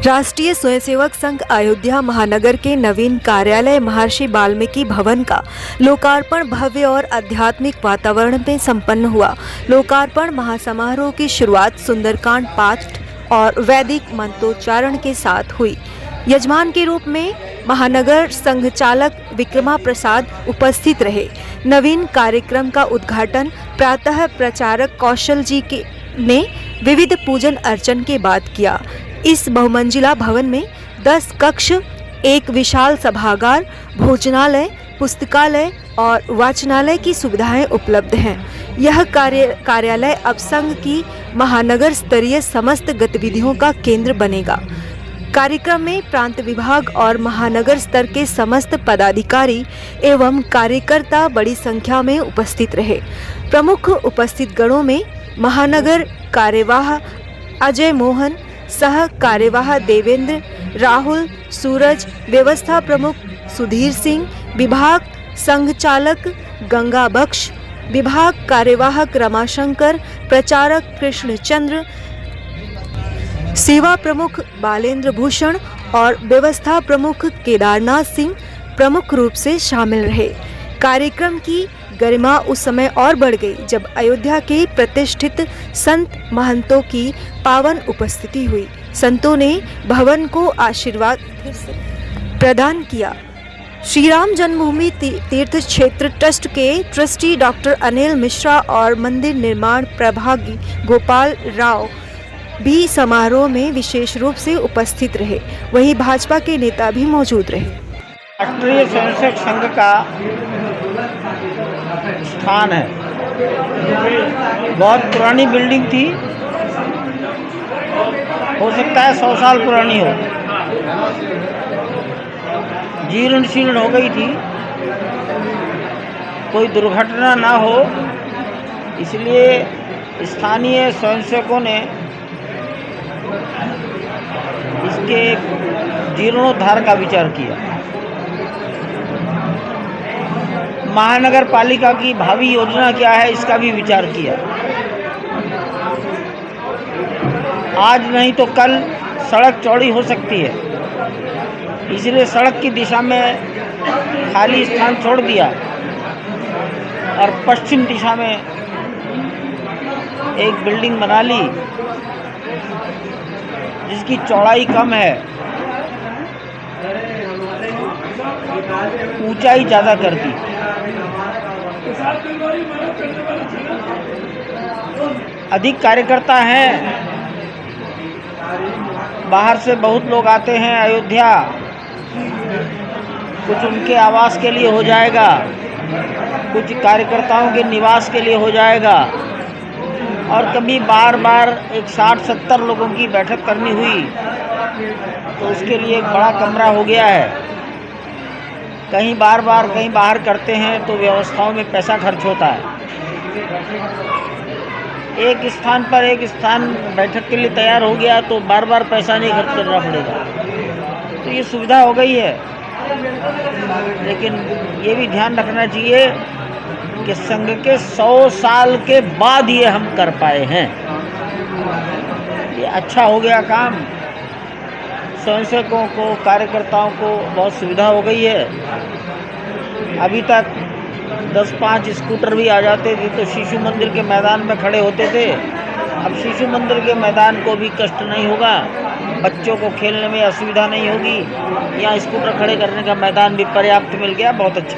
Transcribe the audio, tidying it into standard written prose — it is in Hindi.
राष्ट्रीय स्वयंसेवक संघ अयोध्या महानगर के नवीन कार्यालय महर्षि वाल्मीकि भवन का लोकार्पण भव्य और आध्यात्मिक वातावरण में संपन्न हुआ। लोकार्पण महासमारोह की शुरुआत सुंदरकांड पाठ और वैदिक मंत्रोच्चारण के साथ हुई। यजमान के रूप में महानगर संघ चालक विक्रमा प्रसाद उपस्थित रहे। नवीन कार्यक्रम का उद्घाटन प्रातः प्रचारक कौशल जी ने विविध पूजन अर्चन के बाद किया। इस बहुमंजिला भवन में 10 कक्ष, एक विशाल सभागार, भोजनालय, पुस्तकालय और वाचनालय की सुविधाएं उपलब्ध हैं। यह कार्यालय अब संघ की महानगर स्तरीय समस्त गतिविधियों का केंद्र बनेगा। कार्यक्रम में प्रांत विभाग और महानगर स्तर के समस्त पदाधिकारी एवं कार्यकर्ता बड़ी संख्या में उपस्थित रहे। प्रमुख उपस्थित गणों में महानगर कार्यवाह अजय मोहन, सह कार्यवाह देवेंद्र, राहुल, सूरज, व्यवस्था प्रमुख सुधीर सिंह, विभाग संघ चालक गंगा बख्श, विभाग कार्यवाहक रमाशंकर, प्रचारक कृष्णचंद्र, सेवा प्रमुख बालेंद्र भूषण और व्यवस्था प्रमुख केदारनाथ सिंह प्रमुख रूप से शामिल रहे। कार्यक्रम की गरिमा उस समय और बढ़ गई जब अयोध्या के प्रतिष्ठित संत महंतों की पावन उपस्थिति हुई। संतों ने भवन को आशीर्वाद प्रदान किया। श्री राम जन्मभूमि तीर्थ क्षेत्र ट्रस्ट के ट्रस्टी डॉक्टर अनिल मिश्रा और मंदिर निर्माण प्रभागी गोपाल राव भी समारोह में विशेष रूप से उपस्थित रहे। वहीं भाजपा के नेता भी मौजूद रहे। राष्ट्रीय स्वयंसेवक संघ का स्थान है। बहुत पुरानी बिल्डिंग थी, हो सकता है 100 साल पुरानी हो, जीर्ण शीर्ण हो गई थी। कोई दुर्घटना ना हो इसलिए स्थानीय स्वयंसेवकों ने इसके जीर्णोद्धार का विचार किया। महानगर पालिका की भावी योजना क्या है इसका भी विचार किया। आज नहीं तो कल सड़क चौड़ी हो सकती है, इसलिए सड़क की दिशा में खाली स्थान छोड़ दिया और पश्चिम दिशा में एक बिल्डिंग बना ली जिसकी चौड़ाई कम है, ऊंचाई ज़्यादा कर दी। अधिक कार्यकर्ता हैं, बाहर से बहुत लोग आते हैं अयोध्या, कुछ उनके आवास के लिए हो जाएगा, कुछ कार्यकर्ताओं के निवास के लिए हो जाएगा। और कभी बार बार एक 60-70 लोगों की बैठक करनी हुई तो उसके लिए एक बड़ा कमरा हो गया है। कहीं बार कहीं बाहर करते हैं तो व्यवस्थाओं में पैसा खर्च होता है। एक स्थान पर एक स्थान बैठक के लिए तैयार हो गया तो बार बार पैसा नहीं खर्च करना पड़ेगा, तो ये सुविधा हो गई है। लेकिन ये भी ध्यान रखना चाहिए कि संघ के 100 साल के बाद ये हम कर पाए हैं। ये अच्छा हो गया काम। स्वयंसेवकों को, कार्यकर्ताओं को बहुत सुविधा हो गई है। अभी तक 10-5 स्कूटर भी आ जाते थे तो शिशु मंदिर के मैदान में खड़े होते थे। अब शिशु मंदिर के मैदान को भी कष्ट नहीं होगा, बच्चों को खेलने में असुविधा नहीं होगी। यहाँ स्कूटर खड़े करने का मैदान भी पर्याप्त मिल गया, बहुत अच्छा।